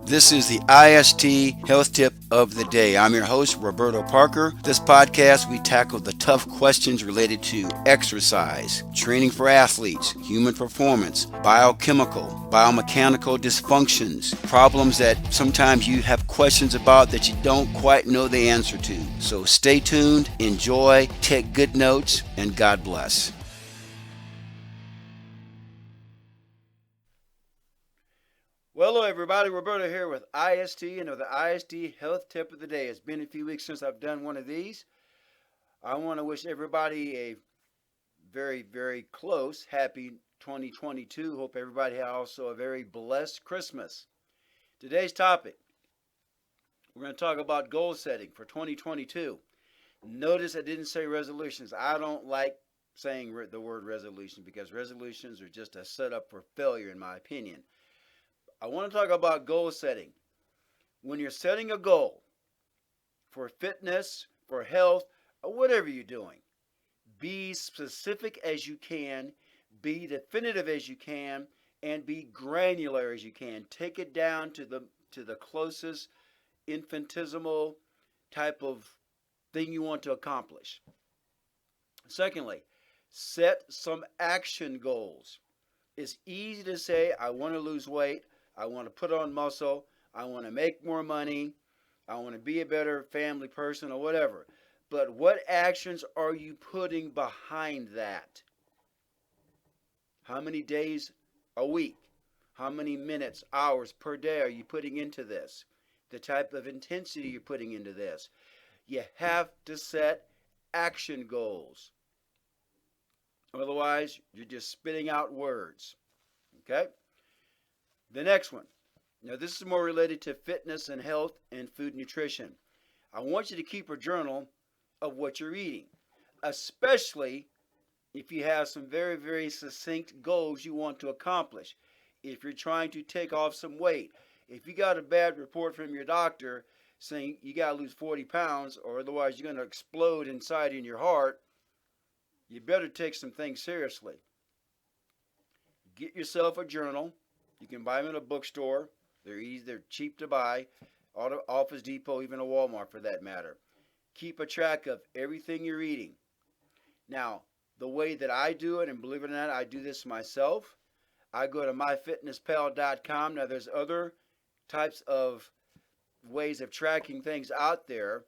This is the IST Health Tip of the Day. I'm your host, Roberto Parker. This podcast, we tackle the tough questions related to exercise, training for athletes, human performance, biochemical, biomechanical dysfunctions, problems that sometimes you have questions about that you don't quite know the answer to. So stay tuned, enjoy, take good notes, and God bless. Well, hello everybody, Roberto here with IST and with the IST Health Tip of the Day. It's been a few weeks since I've done one of these. I want to wish everybody a very close, happy 2022. Hope everybody had also a very blessed Christmas. Today's topic, we're going to talk about goal setting for 2022. Notice I didn't say resolutions. I don't like saying the word resolution because resolutions are just a setup for failure in my opinion. I want to talk about goal setting. When you're setting a goal for fitness, for health, or whatever you're doing, be specific as you can, be definitive as you can, and be granular as you can. Take it down to the closest infinitesimal type of thing you want to accomplish. Secondly, set some action goals. It's easy to say, I want to lose weight. I want to put on muscle. I want to make more money. I want to be a better family person or whatever. But what actions are you putting behind that? How many days a week? How many minutes, hours per day are you putting into this? The type of intensity you're putting into this. You have to set action goals. Otherwise, you're just spitting out words. Okay? The next one. Now, this is more related to fitness and health and food nutrition. I want you to keep a journal of what you're eating, especially if you have some very succinct goals you want to accomplish. If you're trying to take off some weight, if you got a bad report from your doctor saying you got to lose 40 pounds or otherwise you're going to explode inside in your heart, you better take some things seriously. Get yourself a journal. You can buy them in a bookstore. They're easy. They're cheap to buy. Office Depot, even a Walmart for that matter. Keep a track of everything you're eating. Now, the way that I do it, and believe it or not, I do this myself. I go to myfitnesspal.com. Now, there's other types of ways of tracking things out there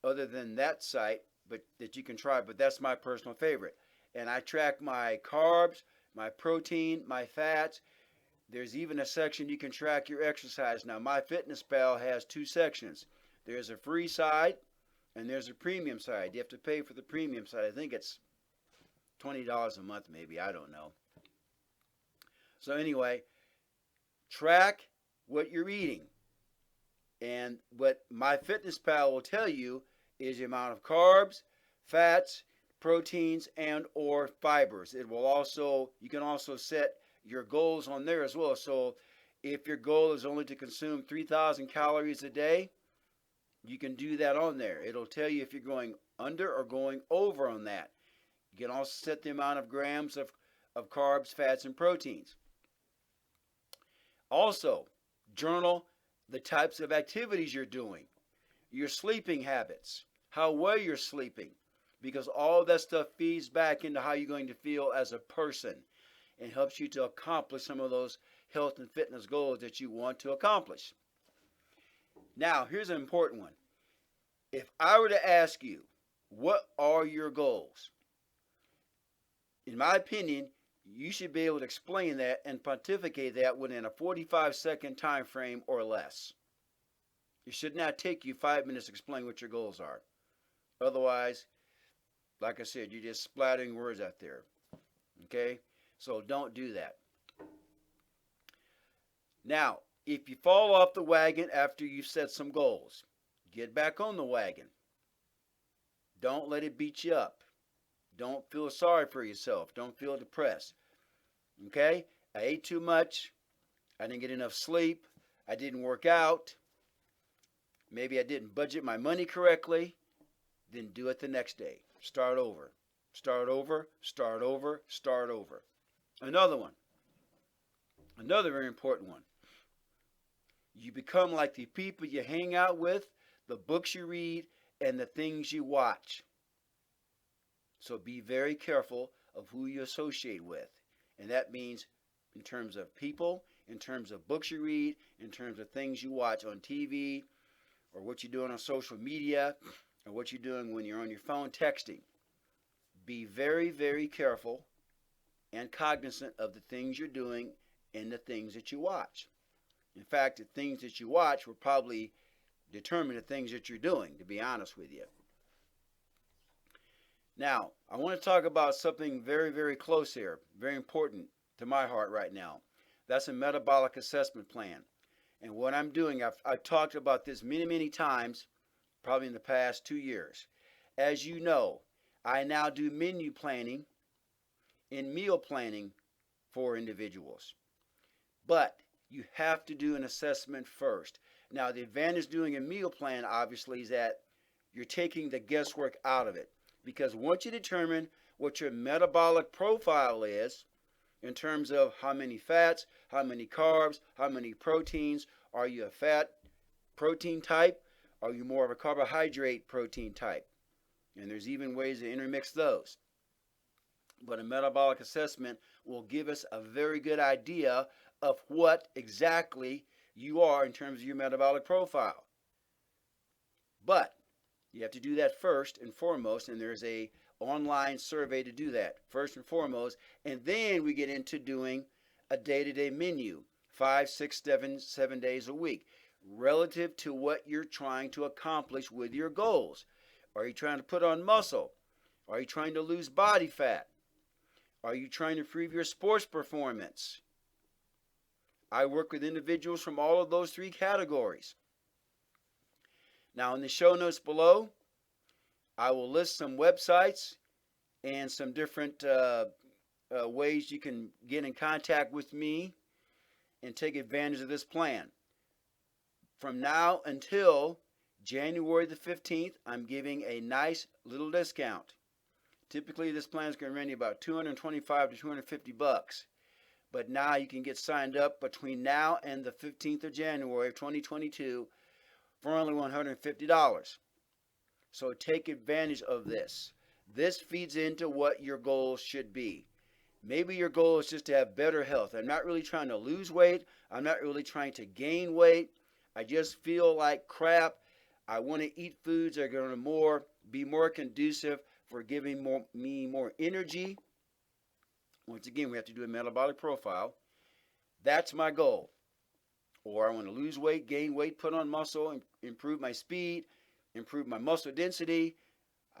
other than that site, but that you can try. But that's my personal favorite. And I track my carbs, my protein, my fats. There's even a section you can track your exercise. Now, MyFitnessPal has two sections. There's a free side and there's a premium side. You have to pay for the premium side. I think it's $20 a month maybe. I don't know. So anyway, track what you're eating. And what MyFitnessPal will tell you is the amount of carbs, fats, proteins, and or fibers. It will also, you can also set your goals on there as well. So if your goal is only to consume 3,000 calories a day, you can do that on there. It'll tell you if you're going under or going over on that. You can also set the amount of grams of carbs, fats, and proteins. Also, journal the types of activities you're doing, your sleeping habits, how well you're sleeping, because all of that stuff feeds back into how you're going to feel as a person and helps you to accomplish some of those health and fitness goals that you want to accomplish. Now, here's an important one. If I were to ask you, what are your goals? In my opinion, you should be able to explain that and pontificate that within a 45-second time frame or less. It should not take you 5 minutes to explain what your goals are. Otherwise, like I said, you're just splattering words out there. Okay? So don't do that. Now, if you fall off the wagon after you've set some goals, get back on the wagon. Don't let it beat you up. Don't feel sorry for yourself. Don't feel depressed. Okay? I ate too much. I didn't get enough sleep. I didn't work out. Maybe I didn't budget my money correctly. Then do it the next day. Start over. Start over. Start over. Start over. Another one. Another very important one. You become like the people you hang out with, the books you read, and the things you watch. So be very careful of who you associate with. And that means in terms of people, in terms of books you read, in terms of things you watch on TV, or what you're doing on social media, or what you're doing when you're on your phone texting. Be very, very careful and cognizant of the things you're doing and the things that you watch. In fact, the things that you watch will probably determine the things that you're doing, to be honest with you. Now, I want to talk about something very, very close here, very important to my heart right now. That's a metabolic assessment plan. And what I'm doing, I've talked about this many, many times, probably in the past 2 years. As you know, I now do menu planning and meal planning for individuals. But you have to do an assessment first. Now, the advantage of doing a meal plan, obviously, is that you're taking the guesswork out of it. Because once you determine what your metabolic profile is, in terms of how many fats, how many carbs, how many proteins, are you a fat protein type? Are you more of a carbohydrate protein type? And there's even ways to intermix those. But a metabolic assessment will give us a very good idea of what exactly you are in terms of your metabolic profile. But you have to do that first and foremost, and there's a online survey to do that first and foremost, and then we get into doing a day-to-day menu, 5, 6, 7 days a week, relative to what you're trying to accomplish with your goals. Are you trying to put on muscle? Are you trying to lose body fat? Are you trying to improve your sports performance? I work with individuals from all of those 3 categories. Now, in the show notes below, I will list some websites and some different ways you can get in contact with me and take advantage of this plan. From now until January the 15th, I'm giving a nice little discount. Typically, this plan is going to run you about $225 to $250. But now you can get signed up between now and the 15th of January of 2022 for only $150. So take advantage of this. This feeds into what your goals should be. Maybe your goal is just to have better health. I'm not really trying to lose weight. I'm not really trying to gain weight. I just feel like crap. I want to eat foods that are going to be more conducive for giving me more energy. Once again, we have to do a metabolic profile. That's my goal. Or I want to lose weight, gain weight, put on muscle, improve my speed, improve my muscle density.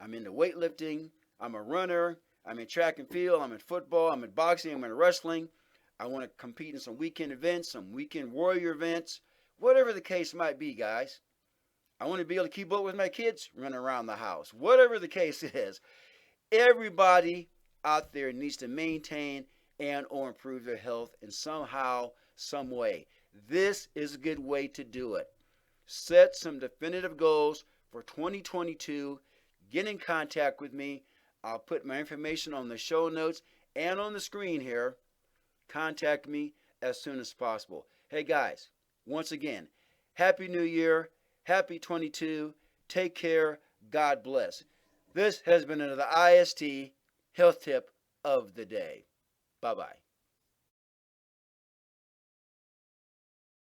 I'm into weightlifting. I'm a runner. I'm in track and field. I'm in football. I'm in boxing. I'm in wrestling. I want to compete in some weekend events, some weekend warrior events, whatever the case might be, guys. I want to be able to keep up with my kids running around the house, whatever the case is. Everybody out there needs to maintain and or improve their health in somehow, some way. This is a good way to do it. Set some definitive goals for 2022. Get in contact with me. I'll put my information on the show notes and on the screen here. Contact me as soon as possible. Hey guys, once again, Happy New Year. Happy 22. Take care. God bless. This has been another IST Health Tip of the Day. Bye-bye.